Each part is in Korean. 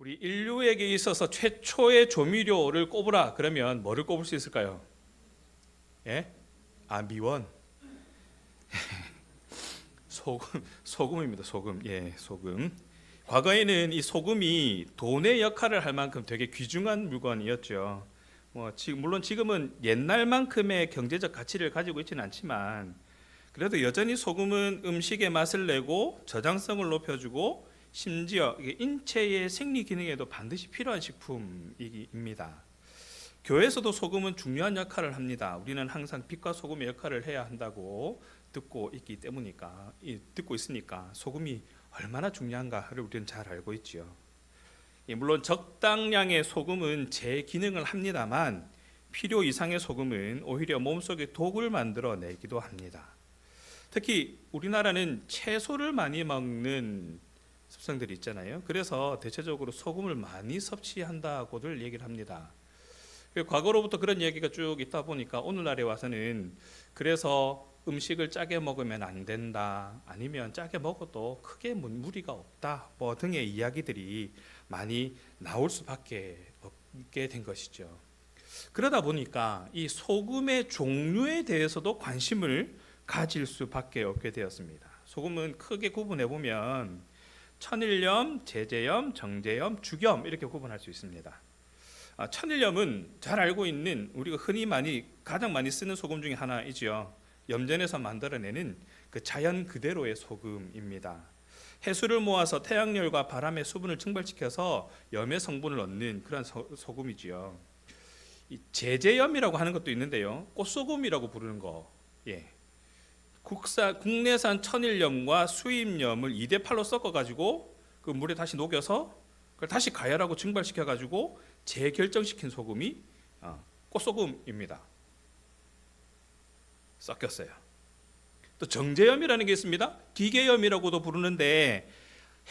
우리 인류에게 있어서 최초의 조미료를 꼽으라 그러면 뭐를 꼽을 수 있을까요? 예? 미원. 소금입니다. 소금. 예, 소금. 과거에는 이 소금이 돈의 역할을 할 만큼 되게 귀중한 물건이었죠. 물론 지금은 옛날만큼의 경제적 가치를 가지고 있지는 않지만 그래도 여전히 소금은 음식의 맛을 내고 저장성을 높여주고 심지어 인체의 생리 기능에도 반드시 필요한 식품입니다. 교회에서도 소금은 중요한 역할을 합니다. 우리는 항상 빛과 소금의 역할을 해야 한다고 듣고 있으니까 소금이 얼마나 중요한가를 우리는 잘 알고 있지요. 물론 적당량의 소금은 제 기능을 합니다만 필요 이상의 소금은 오히려 몸속에 독을 만들어내기도 합니다. 특히 우리나라는 채소를 많이 먹는 습성들이 있잖아요. 그래서 대체적으로 소금을 많이 섭취한다고들 얘기를 합니다. 과거로부터 그런 얘기가 쭉 있다 보니까 오늘날에 와서는 그래서 음식을 짜게 먹으면 안 된다, 아니면 짜게 먹어도 크게 무리가 없다 등의 이야기들이 많이 나올 수밖에 없게 된 것이죠. 그러다 보니까 이 소금의 종류에 대해서도 관심을 가질 수밖에 없게 되었습니다. 소금은 크게 구분해 보면 천일염, 제제염, 정제염, 죽염 이렇게 구분할 수 있습니다. 천일염은 잘 알고 있는 우리가 흔히 가장 많이 쓰는 소금 중에 하나이지요. 염전에서 만들어내는 그 자연 그대로의 소금입니다. 해수를 모아서 태양열과 바람의 수분을 증발시켜서 염의 성분을 얻는 그런 소금이지요. 이 제제염이라고 하는 것도 있는데요. 꽃소금이라고 부르는 거. 예. 국내산 천일염과 수입염을 2대8로 섞어가지고 그 물에 다시 녹여서 그걸 다시 가열하고 증발시켜가지고 재결정시킨 소금이 꽃소금입니다. 섞였어요. 또 정제염이라는 게 있습니다. 기계염이라고도 부르는데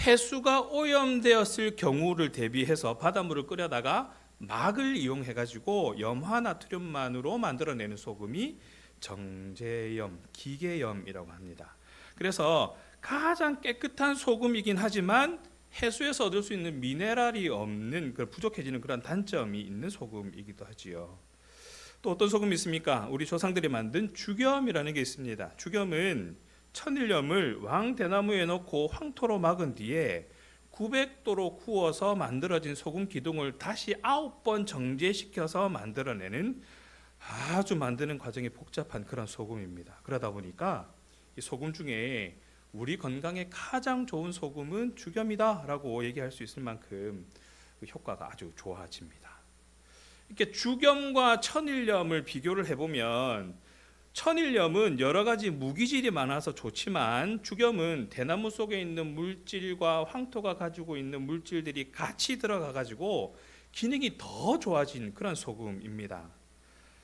해수가 오염되었을 경우를 대비해서 바닷물을 끓여다가 막을 이용해가지고 염화나트륨만으로 만들어내는 소금이 정제염, 기계염이라고 합니다. 그래서 가장 깨끗한 소금이긴 하지만 해수에서 얻을 수 있는 미네랄이 없는 부족해지는 그런 단점이 있는 소금이기도 하지요. 또 어떤 소금이 있습니까? 우리 조상들이 만든 죽염이라는 게 있습니다. 죽염은 천일염을 왕대나무에 넣고 황토로 막은 뒤에 900도로 구워서 만들어진 소금 기둥을 다시 9번 정제시켜서 만들어내는 아주 만드는 과정이 복잡한 그런 소금입니다. 그러다 보니까 이 소금 중에 우리 건강에 가장 좋은 소금은 죽염이다라고 얘기할 수 있을 만큼 효과가 아주 좋아집니다. 이렇게 죽염과 천일염을 비교를 해보면 천일염은 여러 가지 무기질이 많아서 좋지만 죽염은 대나무 속에 있는 물질과 황토가 가지고 있는 물질들이 같이 들어가 가지고 기능이 더 좋아진 그런 소금입니다.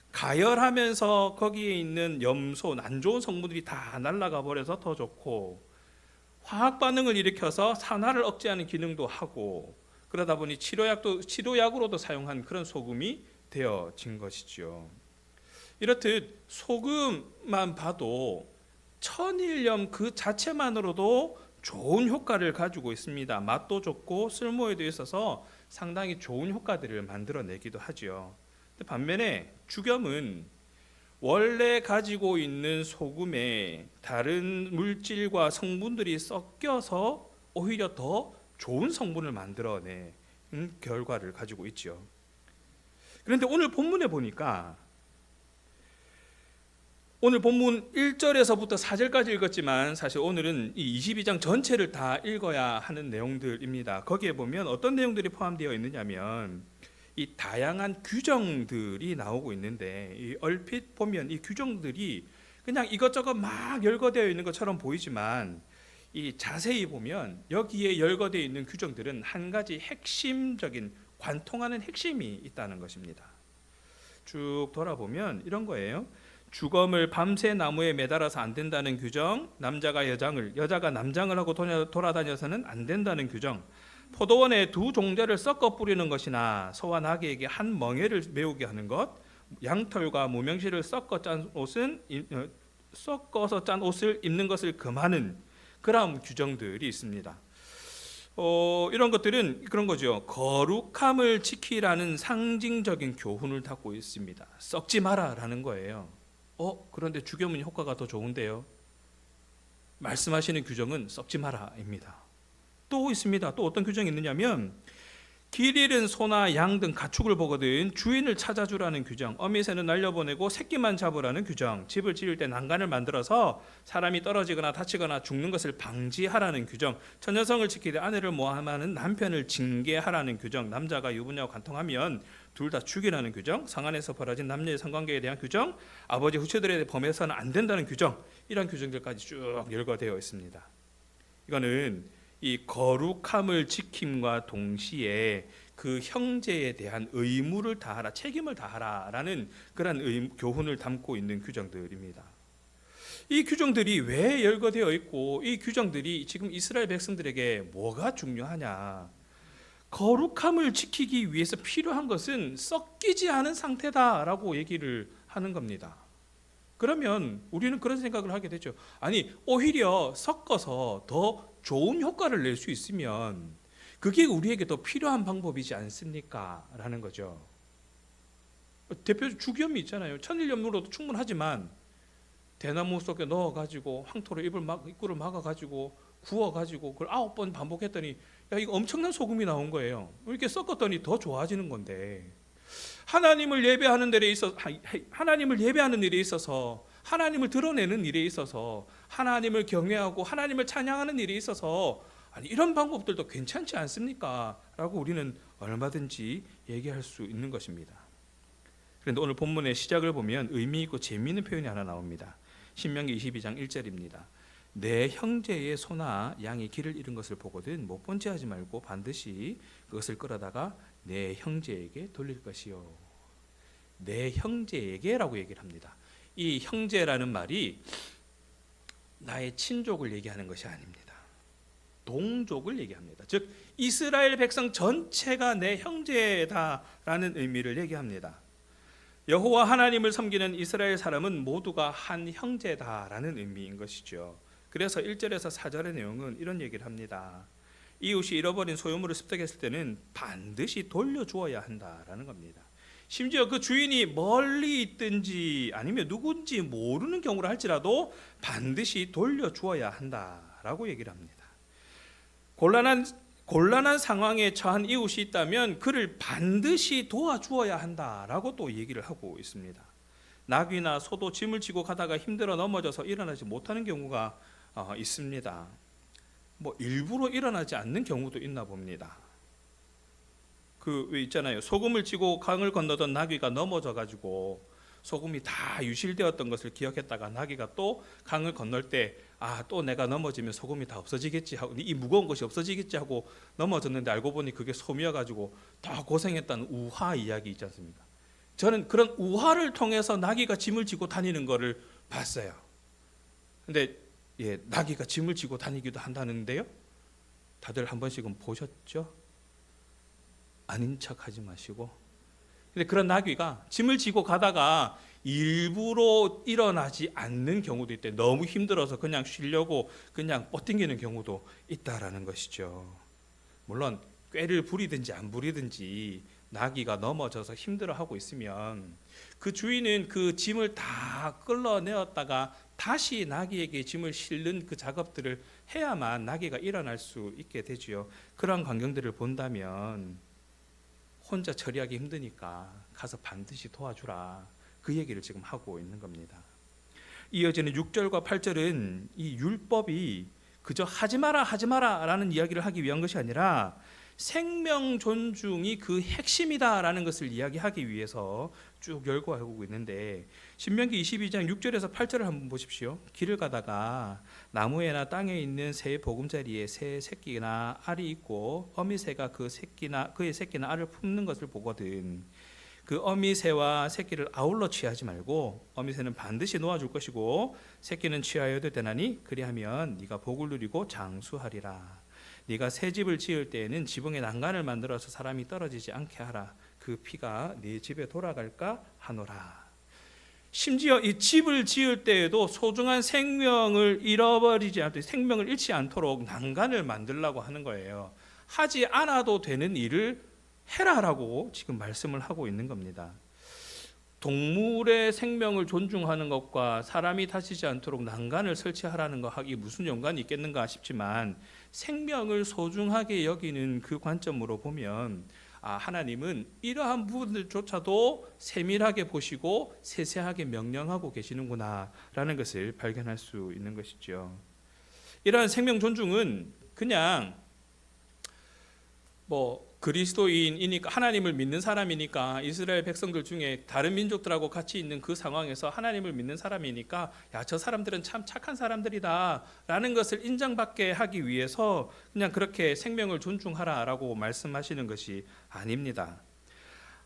가열하면서 거기에 있는 염소, 안 좋은 성분들이 다 날아가 버려서 더 좋고 화학 반응을 일으켜서 산화를 억제하는 기능도 하고 그러다 보니 치료약으로도 사용한 그런 소금이 되어진 것이죠. 이렇듯 소금만 봐도 천일염 그 자체만으로도 좋은 효과를 가지고 있습니다. 맛도 좋고 쓸모에도 있어서 상당히 좋은 효과들을 만들어내기도 하죠. 반면에 죽염은 원래 가지고 있는 소금에 다른 물질과 성분들이 섞여서 오히려 더 좋은 성분을 만들어낸 결과를 가지고 있죠. 그런데 오늘 본문에 보니까 오늘 본문 1절에서부터 4절까지 읽었지만 사실 오늘은 이 22장 전체를 다 읽어야 하는 내용들입니다. 거기에 보면 어떤 내용들이 포함되어 있느냐면 이 다양한 규정들이 나오고 있는데 이 얼핏 보면 이 규정들이 그냥 이것저것 막 열거되어 있는 것처럼 보이지만 이 자세히 보면 여기에 열거되어 있는 규정들은 한 가지 핵심적인 관통하는 핵심이 있다는 것입니다. 쭉 돌아보면 이런 거예요. 주검을 밤새 나무에 매달아서 안 된다는 규정, 남자가 여자가 남장을 하고 돌아다녀서는 안 된다는 규정, 포도원에 두 종자를 섞어 뿌리는 것이나 소와 나귀에게 한 멍에를 메우게 하는 것, 양털과 무명실을 섞어서 짠 옷을 입는 것을 금하는 그런 규정들이 있습니다. 이런 것들은 그런 거죠. 거룩함을 지키라는 상징적인 교훈을 담고 있습니다. 썩지 마라라는 거예요. 그런데 주교문 효과가 더 좋은데요. 말씀하시는 규정은 썩지 마라입니다. 또 있습니다. 또 어떤 규정이 있느냐면 길 잃은 소나 양 등 가축을 보거든 주인을 찾아주라는 규정, 어미새는 날려보내고 새끼만 잡으라는 규정, 집을 지을 때 난간을 만들어서 사람이 떨어지거나 다치거나 죽는 것을 방지하라는 규정, 처녀성을 지키되 아내를 모함하는 남편을 징계하라는 규정, 남자가 유부녀와 관통하면 둘 다 죽이라는 규정, 성 안에서 벌어진 남녀의 성관계에 대한 규정, 아버지 후처들에 범해서는 안 된다는 규정, 이런 규정들까지 쭉 열거되어 있습니다. 이거는 이 거룩함을 지킴과 동시에 그 형제에 대한 의무를 다하라, 책임을 다하라라는 그런 교훈을 담고 있는 규정들입니다. 이 규정들이 왜 열거되어 있고 이 규정들이 지금 이스라엘 백성들에게 뭐가 중요하냐? 거룩함을 지키기 위해서 필요한 것은 섞이지 않은 상태다라고 얘기를 하는 겁니다. 그러면 우리는 그런 생각을 하게 되죠. 아니, 오히려 섞어서 더 좋은 효과를 낼 수 있으면 그게 우리에게 더 필요한 방법이지 않습니까? 라는 거죠. 대표적 주기염이 있잖아요. 천일염으로도 충분하지만 대나무 속에 넣어가지고 황토로 입구를 막아가지고 구워가지고 그걸 9번 반복했더니 야, 이거 엄청난 소금이 나온 거예요. 이렇게 섞었더니 더 좋아지는 건데 하나님을 예배하는 일에 있어서 하나님을 드러내는 일에 있어서 하나님을 경외하고 하나님을 찬양하는 일에 있어서 아니, 이런 방법들도 괜찮지 않습니까? 라고 우리는 얼마든지 얘기할 수 있는 것입니다. 그런데 오늘 본문의 시작을 보면 의미 있고 재미있는 표현이 하나 나옵니다. 신명기 22장 1절입니다. 내 형제의 소나 양이 길을 잃은 것을 보거든 못 본 채 하지 말고 반드시 그것을 끌어다가 내 형제에게 돌릴 것이요. 내 형제에게라고 얘기를 합니다. 이 형제라는 말이 나의 친족을 얘기하는 것이 아닙니다. 동족을 얘기합니다. 즉 이스라엘 백성 전체가 내 형제다라는 의미를 얘기합니다. 여호와 하나님을 섬기는 이스라엘 사람은 모두가 한 형제다라는 의미인 것이죠. 그래서 1절에서 4절의 내용은 이런 얘기를 합니다. 이웃이 잃어버린 소유물을 습득했을 때는 반드시 돌려주어야 한다라는 겁니다. 심지어 그 주인이 멀리 있든지 아니면 누군지 모르는 경우라 할지라도 반드시 돌려주어야 한다라고 얘기를 합니다. 곤란한 상황에 처한 이웃이 있다면 그를 반드시 도와주어야 한다라고 또 얘기를 하고 있습니다. 나귀나 소도 짐을 지고 가다가 힘들어 넘어져서 일어나지 못하는 경우가 있습니다. 일부러 일어나지 않는 경우도 있나 봅니다. 왜 있잖아요. 소금을 지고 강을 건너던 나귀가 넘어져 가지고 소금이 다 유실되었던 것을 기억했다가 나귀가 또 강을 건널 때 또 내가 넘어지면 소금이 다 없어지겠지 하고 이 무거운 것이 없어지겠지 하고 넘어졌는데 알고 보니 그게 솜이어 가지고 더 고생했다는 우화 이야기 있지 않습니까? 저는 그런 우화를 통해서 나귀가 짐을 지고 다니는 것을 봤어요. 근데 나귀가 짐을 지고 다니기도 한다는데요. 다들 한 번씩은 보셨죠? 아닌 척하지 마시고. 근데 그런 나귀가 짐을 지고 가다가 일부러 일어나지 않는 경우도 있대. 너무 힘들어서 그냥 쉬려고 그냥 뻗팅기는 경우도 있다라는 것이죠. 물론 꾀를 부리든지 안 부리든지 나귀가 넘어져서 힘들어하고 있으면 그 주인은 그 짐을 다 끌어내었다가 다시 나귀에게 짐을 실는 그 작업들을 해야만 나귀가 일어날 수 있게 되지요. 그런 광경들을 본다면 혼자 처리하기 힘드니까 가서 반드시 도와주라. 그 얘기를 지금 하고 있는 겁니다. 이어지는 6절과 8절은 이 율법이 그저 하지 마라 라는 이야기를 하기 위한 것이 아니라 생명 존중이 그 핵심이다라는 것을 이야기하기 위해서 쭉 열거하고 있는데 신명기 22장 6절에서 8절을 한번 보십시오. 길을 가다가 나무에나 땅에 있는 새 보금자리에 새 새끼나 알이 있고 어미새가 그의 새끼나 알을 품는 것을 보거든 그 어미새와 새끼를 아울러 취하지 말고 어미새는 반드시 놓아줄 것이고 새끼는 취하여도 되나니 그리하면 네가 복을 누리고 장수하리라. 네가 새 집을 지을 때에는 지붕에 난간을 만들어서 사람이 떨어지지 않게 하라. 그 피가 네 집에 돌아갈까 하노라. 심지어 이 집을 지을 때에도 소중한 생명을 잃지 않도록 난간을 만들라고 하는 거예요. 하지 않아도 되는 일을 해라라고 지금 말씀을 하고 있는 겁니다. 동물의 생명을 존중하는 것과 사람이 다치지 않도록 난간을 설치하라는 것이 무슨 연관이 있겠는가 싶지만, 생명을 소중하게 여기는 그 관점으로 보면 하나님은 이러한 부분들조차도 세밀하게 보시고 세세하게 명령하고 계시는구나 라는 것을 발견할 수 있는 것이죠. 이러한 생명 존중은 그냥 그리스도인이니까, 하나님을 믿는 사람이니까, 이스라엘 백성들 중에 다른 민족들하고 같이 있는 그 상황에서 하나님을 믿는 사람이니까 저 사람들은 참 착한 사람들이다 라는 것을 인정받게 하기 위해서 그냥 그렇게 생명을 존중하라라고 말씀하시는 것이 아닙니다.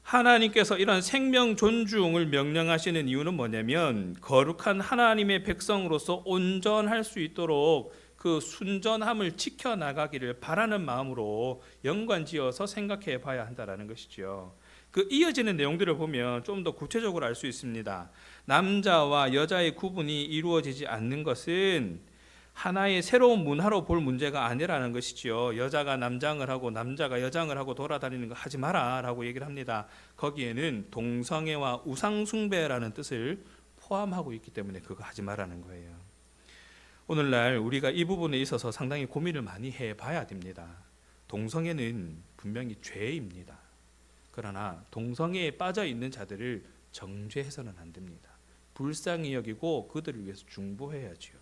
하나님께서 이런 생명 존중을 명령하시는 이유는 뭐냐면, 거룩한 하나님의 백성으로서 온전할 수 있도록 그 순전함을 지켜나가기를 바라는 마음으로 연관지어서 생각해 봐야 한다는 것이죠. 그 이어지는 내용들을 보면 좀 더 구체적으로 알 수 있습니다. 남자와 여자의 구분이 이루어지지 않는 것은 하나의 새로운 문화로 볼 문제가 아니라는 것이죠. 여자가 남장을 하고 남자가 여장을 하고 돌아다니는 거 하지 마라 라고 얘기를 합니다. 거기에는 동성애와 우상숭배라는 뜻을 포함하고 있기 때문에 그거 하지 마라는 거예요. 오늘날 우리가 이 부분에 있어서 상당히 고민을 많이 해봐야 됩니다. 동성애는 분명히 죄입니다. 그러나 동성애에 빠져 있는 자들을 정죄해서는 안 됩니다. 불쌍히 여기고 그들을 위해서 중보해야지요.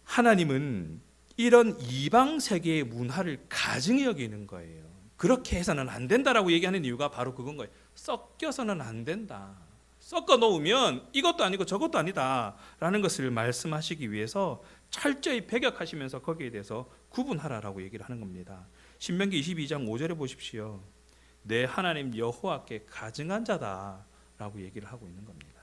하나님은 이런 이방 세계의 문화를 가증히 여기는 거예요. 그렇게 해서는 안 된다라고 얘기하는 이유가 바로 그건 거예요. 섞여서는 안 된다. 섞어 놓으면 이것도 아니고 저것도 아니다 라는 것을 말씀하시기 위해서 철저히 배격하시면서 거기에 대해서 구분하라라고 얘기를 하는 겁니다. 신명기 22장 5절에 보십시오. 내 하나님 여호와께 가증한 자다 라고 얘기를 하고 있는 겁니다.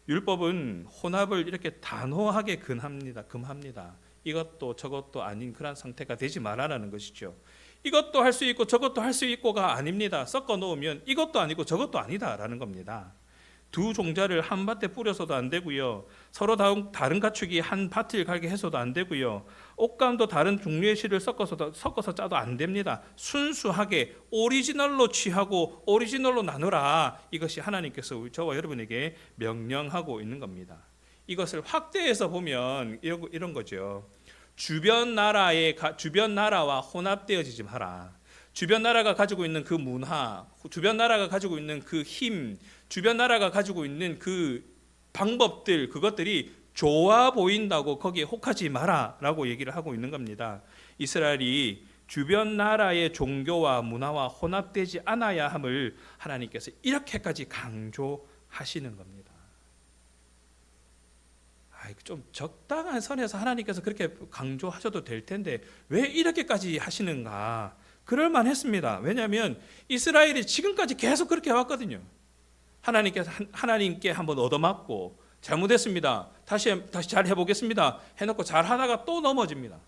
율법은 혼합을 이렇게 단호하게 금합니다. 이것도 저것도 아닌 그런 상태가 되지 말아라는 것이죠. 이것도 할 수 있고 저것도 할 수 있고가 아닙니다. 섞어 놓으면 이것도 아니고 저것도 아니다라는 겁니다. 두 종자를 한 밭에 뿌려서도 안 되고요. 서로 다른 가축이 한 밭을 갈게 해서도 안 되고요. 옷감도 다른 종류의 실을 섞어서 짜도 안 됩니다. 순수하게 오리지널로 취하고 오리지널로 나누라. 이것이 하나님께서 저와 여러분에게 명령하고 있는 겁니다. 이것을 확대해서 보면 이런 거죠. 주변 나라와 혼합되어지지 마라. 주변 나라가 가지고 있는 그 문화, 주변 나라가 가지고 있는 그 힘, 주변 나라가 가지고 있는 그 방법들, 그것들이 좋아 보인다고 거기에 혹하지 마라라고 얘기를 하고 있는 겁니다. 이스라엘이 주변 나라의 종교와 문화와 혼합되지 않아야 함을 하나님께서 이렇게까지 강조하시는 겁니다. 좀 적당한 선에서 하나님께서 그렇게 강조하셔도 될 텐데 왜 이렇게까지 하시는가? 그럴 만했습니다. 왜냐하면 이스라엘이 지금까지 계속 그렇게 해왔거든요. 하나님께 한번 얻어맞고 잘못했습니다. 다시 잘 해보겠습니다. 해놓고 잘 하다가 또 넘어집니다.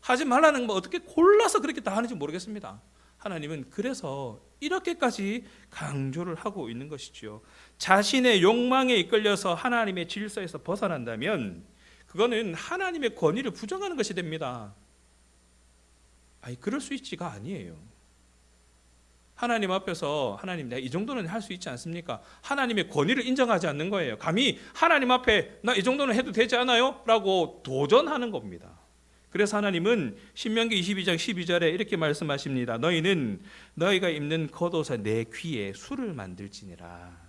하지 말라는 거 어떻게 골라서 그렇게 다 하는지 모르겠습니다. 하나님은 그래서 이렇게까지 강조를 하고 있는 것이죠. 자신의 욕망에 이끌려서 하나님의 질서에서 벗어난다면 그거는 하나님의 권위를 부정하는 것이 됩니다. 그럴 수 있지가 아니에요. 하나님 앞에서 하나님 내가 이 정도는 할 수 있지 않습니까? 하나님의 권위를 인정하지 않는 거예요. 감히 하나님 앞에 나 이 정도는 해도 되지 않아요? 라고 도전하는 겁니다. 그래서 하나님은 신명기 22장 12절에 이렇게 말씀하십니다. 너희는 너희가 입는 겉옷에 내 귀에 술을 만들지니라.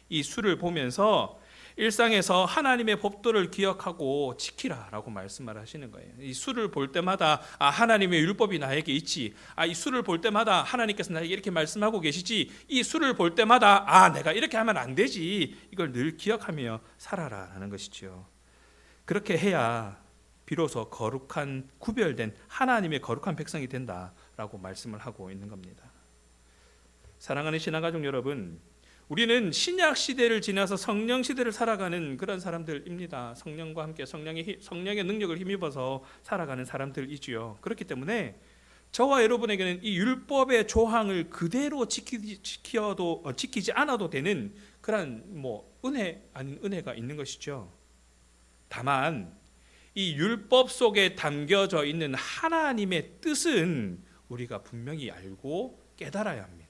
이 술을 보면서 일상에서 하나님의 법도를 기억하고 지키라라고 말씀을 하시는 거예요. 이 술을 볼 때마다 하나님의 율법이 나에게 있지. 이 술을 볼 때마다 하나님께서 나에게 이렇게 말씀하고 계시지. 이 술을 볼 때마다 내가 이렇게 하면 안 되지. 이걸 늘 기억하며 살아라라는 것이죠. 그렇게 해야 비로소 거룩한 구별된 하나님의 거룩한 백성이 된다라고 말씀을 하고 있는 겁니다. 사랑하는 신앙가족 여러분, 우리는 신약 시대를 지나서 성령 시대를 살아가는 그런 사람들입니다. 성령과 함께 성령의 능력을 힘입어서 살아가는 사람들이지요. 그렇기 때문에 저와 여러분에게는 이 율법의 조항을 그대로 지키지 않아도 되는 그런 은혜 아닌 은혜가 있는 것이죠. 다만 이 율법 속에 담겨져 있는 하나님의 뜻은 우리가 분명히 알고 깨달아야 합니다.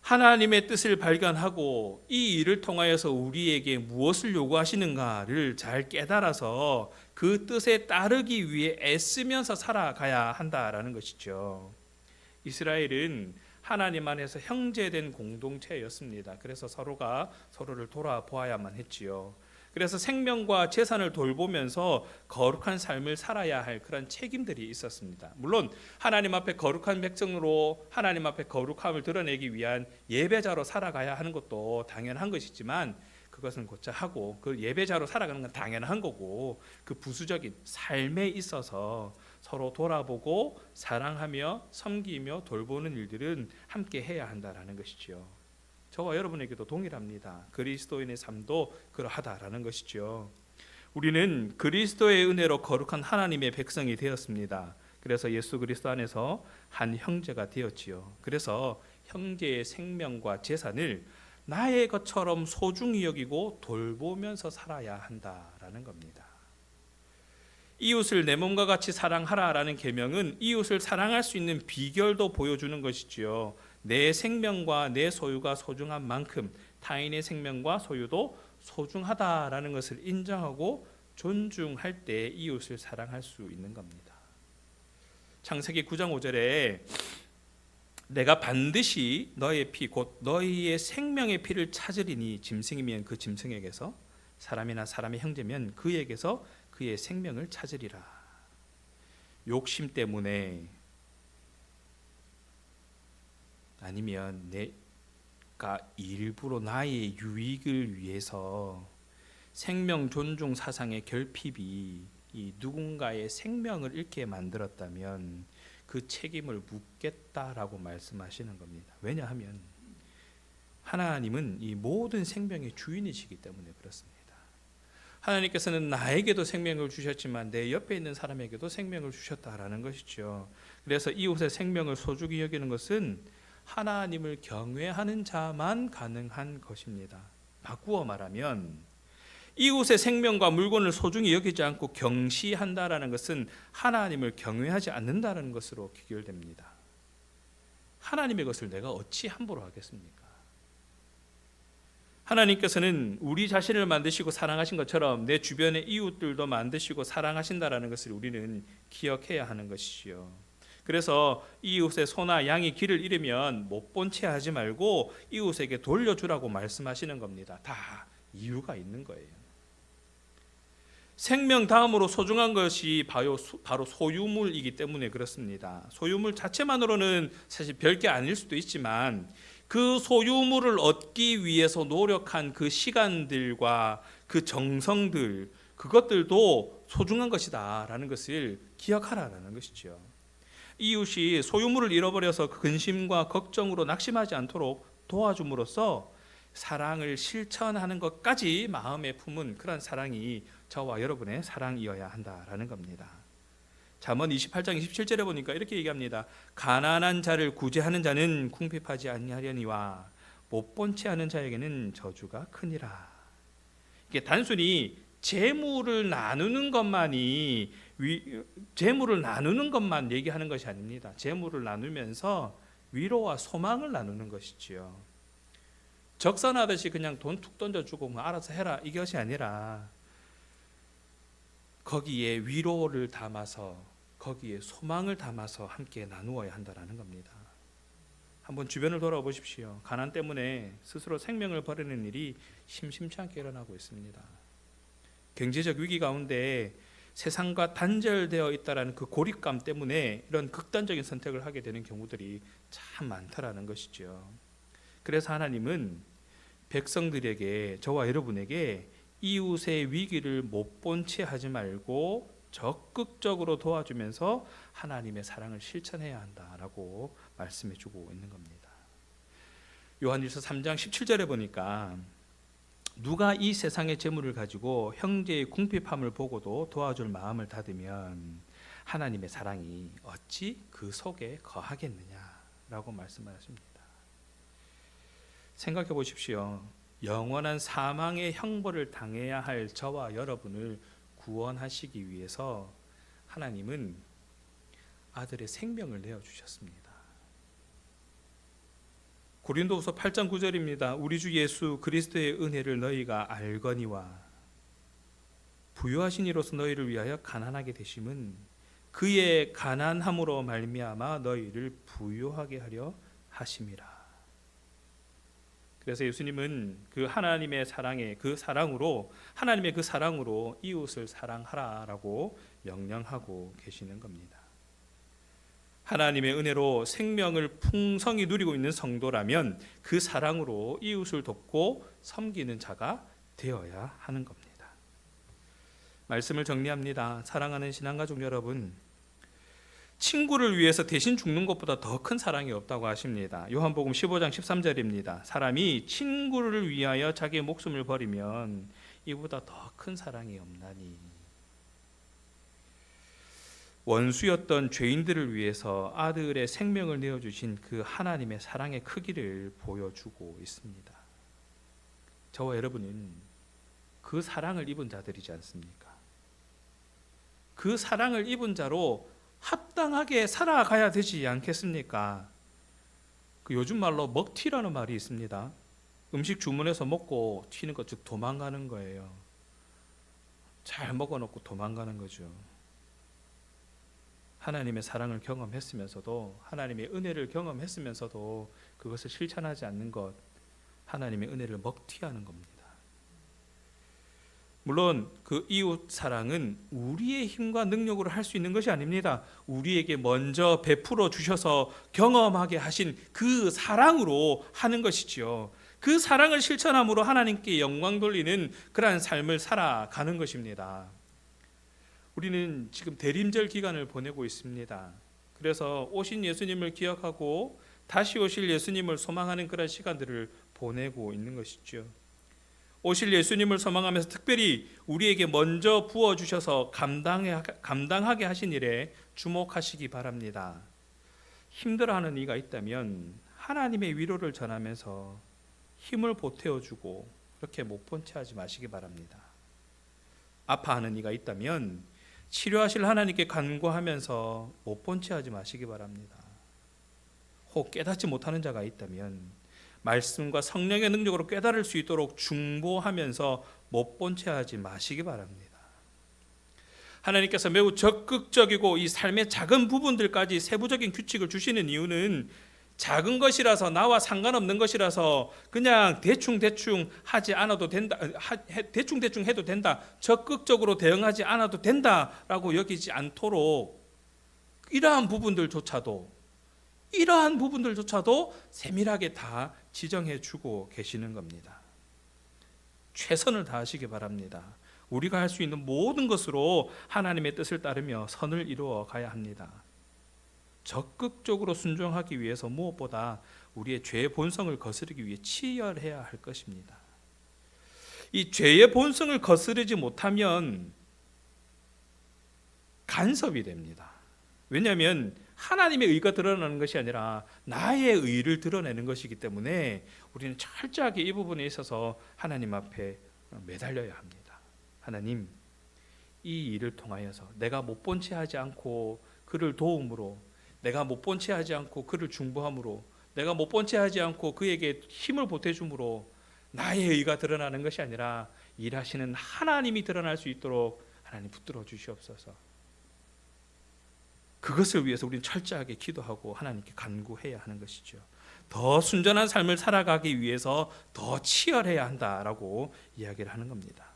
하나님의 뜻을 발견하고 이 일을 통하여서 우리에게 무엇을 요구하시는가를 잘 깨달아서 그 뜻에 따르기 위해 애쓰면서 살아가야 한다라는 것이죠. 이스라엘은 하나님 안에서 형제된 공동체였습니다. 그래서 서로가 서로를 돌아보아야만 했지요. 그래서 생명과 재산을 돌보면서 거룩한 삶을 살아야 할 그런 책임들이 있었습니다. 물론 하나님 앞에 거룩한 백성으로 하나님 앞에 거룩함을 드러내기 위한 예배자로 살아가야 하는 것도 당연한 것이지만 그것은 곧자 하고, 그 예배자로 살아가는 건 당연한 거고, 그 부수적인 삶에 있어서 서로 돌아보고 사랑하며 섬기며 돌보는 일들은 함께 해야 한다라는 것이죠. 저와 여러분에게도 동일합니다. 그리스도인의 삶도 그러하다라는 것이죠. 우리는 그리스도의 은혜로 거룩한 하나님의 백성이 되었습니다. 그래서 예수 그리스도 안에서 한 형제가 되었지요. 그래서 형제의 생명과 재산을 나의 것처럼 소중히 여기고 돌보면서 살아야 한다라는 겁니다. 이웃을 내 몸과 같이 사랑하라라는 계명은 이웃을 사랑할 수 있는 비결도 보여주는 것이지요. 내 생명과 내 소유가 소중한 만큼 타인의 생명과 소유도 소중하다라는 것을 인정하고 존중할 때 이웃을 사랑할 수 있는 겁니다. 창세기 9장 5절에 내가 반드시 너의 피 곧 너희의 생명의 피를 찾으리니, 짐승이면 그 짐승에게서, 사람이나 사람의 형제면 그에게서 그의 생명을 찾으리라. 욕심 때문에 아니면 내가 일부러 나의 유익을 위해서 생명 존중 사상의 결핍이 이 누군가의 생명을 잃게 만들었다면 그 책임을 묻겠다라고 말씀하시는 겁니다. 왜냐하면 하나님은 이 모든 생명의 주인이시기 때문에 그렇습니다. 하나님께서는 나에게도 생명을 주셨지만 내 옆에 있는 사람에게도 생명을 주셨다라는 것이죠. 그래서 이웃의 생명을 소중히 여기는 것은 하나님을 경외하는 자만 가능한 것입니다. 바꾸어 말하면 이웃의 생명과 물건을 소중히 여기지 않고 경시한다라는 것은 하나님을 경외하지 않는다는 것으로 귀결됩니다. 하나님의 것을 내가 어찌 함부로 하겠습니까? 하나님께서는 우리 자신을 만드시고 사랑하신 것처럼 내 주변의 이웃들도 만드시고 사랑하신다라는 것을 우리는 기억해야 하는 것이지요. 그래서 이웃의 소나 양이 길을 잃으면 못 본 채 하지 말고 이웃에게 돌려주라고 말씀하시는 겁니다. 다 이유가 있는 거예요. 생명 다음으로 소중한 것이 바로 소유물이기 때문에 그렇습니다. 소유물 자체만으로는 사실 별게 아닐 수도 있지만 그 소유물을 얻기 위해서 노력한 그 시간들과 그 정성들, 그것들도 소중한 것이다라는 것을 기억하라는 것이죠. 이웃이 소유물을 잃어버려서 근심과 걱정으로 낙심하지 않도록 도와줌으로써 사랑을 실천하는 것까지 마음에 품은 그런 사랑이 저와 여러분의 사랑이어야 한다라는 겁니다. 잠언 28장 27절에 보니까 이렇게 얘기합니다. 가난한 자를 구제하는 자는 궁핍하지 아니하려니와 못 본 채 하는 자에게는 저주가 크니라. 이게 단순히 재물을 나누는 것만 얘기하는 것이 아닙니다. 재물을 나누면서 위로와 소망을 나누는 것이지요. 적선하듯이 그냥 돈 툭 던져주고 뭐 알아서 해라, 이것이 아니라 거기에 위로를 담아서, 거기에 소망을 담아서 함께 나누어야 한다는 겁니다. 한번 주변을 돌아보십시오. 가난 때문에 스스로 생명을 버리는 일이 심심치 않게 일어나고 있습니다. 경제적 위기 가운데 세상과 단절되어 있다는 그 고립감 때문에 이런 극단적인 선택을 하게 되는 경우들이 참 많다라는 것이죠. 그래서 하나님은 백성들에게, 저와 여러분에게 이웃의 위기를 못 본 채 하지 말고 적극적으로 도와주면서 하나님의 사랑을 실천해야 한다라고 말씀해 주고 있는 겁니다. 요한일서 3장 17절에 보니까 누가 이 세상의 재물을 가지고 형제의 궁핍함을 보고도 도와줄 마음을 닫으면 하나님의 사랑이 어찌 그 속에 거하겠느냐라고 말씀하십니다. 생각해 보십시오. 영원한 사망의 형벌을 당해야 할 저와 여러분을 구원하시기 위해서 하나님은 아들의 생명을 내어주셨습니다. 고린도후서 8장 9절입니다. 우리 주 예수 그리스도의 은혜를 너희가 알거니와 부유하신 이로서 너희를 위하여 가난하게 되심은 그의 가난함으로 말미암아 너희를 부유하게 하려 하심이라. 그래서 예수님은 그 하나님의 사랑의 그 사랑으로 하나님의 그 사랑으로 이웃을 사랑하라라고 명령하고 계시는 겁니다. 하나님의 은혜로 생명을 풍성히 누리고 있는 성도라면 그 사랑으로 이웃을 돕고 섬기는 자가 되어야 하는 겁니다. 말씀을 정리합니다. 사랑하는 신앙가족 여러분, 친구를 위해서 대신 죽는 것보다 더 큰 사랑이 없다고 하십니다. 요한복음 15장 13절입니다. 사람이 친구를 위하여 자기의 목숨을 버리면 이보다 더 큰 사랑이 없나니. 원수였던 죄인들을 위해서 아들의 생명을 내어주신 그 하나님의 사랑의 크기를 보여주고 있습니다. 저와 여러분은 그 사랑을 입은 자들이지 않습니까? 그 사랑을 입은 자로 합당하게 살아가야 되지 않겠습니까? 그 요즘 말로 먹튀라는 말이 있습니다. 음식 주문해서 먹고 튀는 것, 즉 도망가는 거예요. 잘 먹어놓고 도망가는 거죠. 하나님의 사랑을 경험했으면서도, 하나님의 은혜를 경험했으면서도 그것을 실천하지 않는 것, 하나님의 은혜를 먹튀하는 겁니다. 물론 그 이웃 사랑은 우리의 힘과 능력으로 할 수 있는 것이 아닙니다. 우리에게 먼저 베풀어 주셔서 경험하게 하신 그 사랑으로 하는 것이지요. 그 사랑을 실천함으로 하나님께 영광 돌리는 그러한 삶을 살아가는 것입니다. 우리는 지금 대림절 기간을 보내고 있습니다. 그래서 오신 예수님을 기억하고 다시 오실 예수님을 소망하는 그런 시간들을 보내고 있는 것이죠. 오실 예수님을 소망하면서 특별히 우리에게 먼저 부어주셔서 감당하게 하신 일에 주목하시기 바랍니다. 힘들어하는 이가 있다면 하나님의 위로를 전하면서 힘을 보태어주고 그렇게 못 본 채 하지 마시기 바랍니다. 아파하는 이가 있다면 치료하실 하나님께 간구하면서 못 본 채 하지 마시기 바랍니다. 혹 깨닫지 못하는 자가 있다면 말씀과 성령의 능력으로 깨달을 수 있도록 중보하면서 못 본 채 하지 마시기 바랍니다. 하나님께서 매우 적극적이고 이 삶의 작은 부분들까지 세부적인 규칙을 주시는 이유는 작은 것이라서, 나와 상관없는 것이라서 그냥 대충대충 하지 않아도 된다, 대충대충 해도 된다, 적극적으로 대응하지 않아도 된다라고 여기지 않도록 이러한 부분들조차도 세밀하게 다 지정해 주고 계시는 겁니다. 최선을 다하시기 바랍니다. 우리가 할 수 있는 모든 것으로 하나님의 뜻을 따르며 선을 이루어 가야 합니다. 적극적으로 순종하기 위해서 무엇보다 우리의 죄의 본성을 거스르기 위해 치열해야 할 것입니다. 이 죄의 본성을 거스르지 못하면 간섭이 됩니다. 왜냐하면 하나님의 의가 드러나는 것이 아니라 나의 의를 드러내는 것이기 때문에 우리는 철저하게 이 부분에 있어서 하나님 앞에 매달려야 합니다. 하나님, 이 일을 통하여서 내가 못 본 채 하지 않고 그를 도움으로, 내가 못 본 채 하지 않고 그를 중보함으로, 내가 못 본 채 하지 않고 그에게 힘을 보태줌으로 나의 의가 드러나는 것이 아니라 일하시는 하나님이 드러날 수 있도록 하나님 붙들어 주시옵소서. 그것을 위해서 우리는 철저하게 기도하고 하나님께 간구해야 하는 것이죠. 더 순전한 삶을 살아가기 위해서 더 치열해야 한다라고 이야기를 하는 겁니다.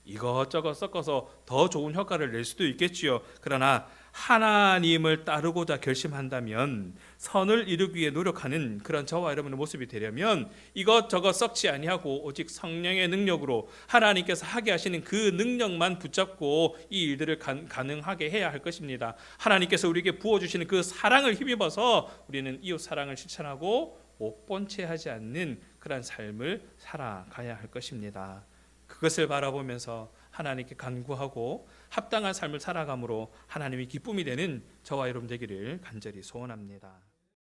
이것저것 섞어서 더 좋은 효과를 낼 수도 있겠지요. 그러나 하나님을 따르고자 결심한다면, 선을 이루기 위해 노력하는 그런 저와 여러분의 모습이 되려면 이것저것 썩지 아니하고 오직 성령의 능력으로 하나님께서 하게 하시는 그 능력만 붙잡고 이 일들을 가능하게 해야 할 것입니다. 하나님께서 우리에게 부어주시는 그 사랑을 힘입어서 우리는 이웃 사랑을 실천하고 못 본 채 하지 않는 그런 삶을 살아가야 할 것입니다. 그것을 바라보면서 하나님께 간구하고 합당한 삶을 살아감으로 하나님이 기쁨이 되는 저와 여러분 되기를 간절히 소원합니다.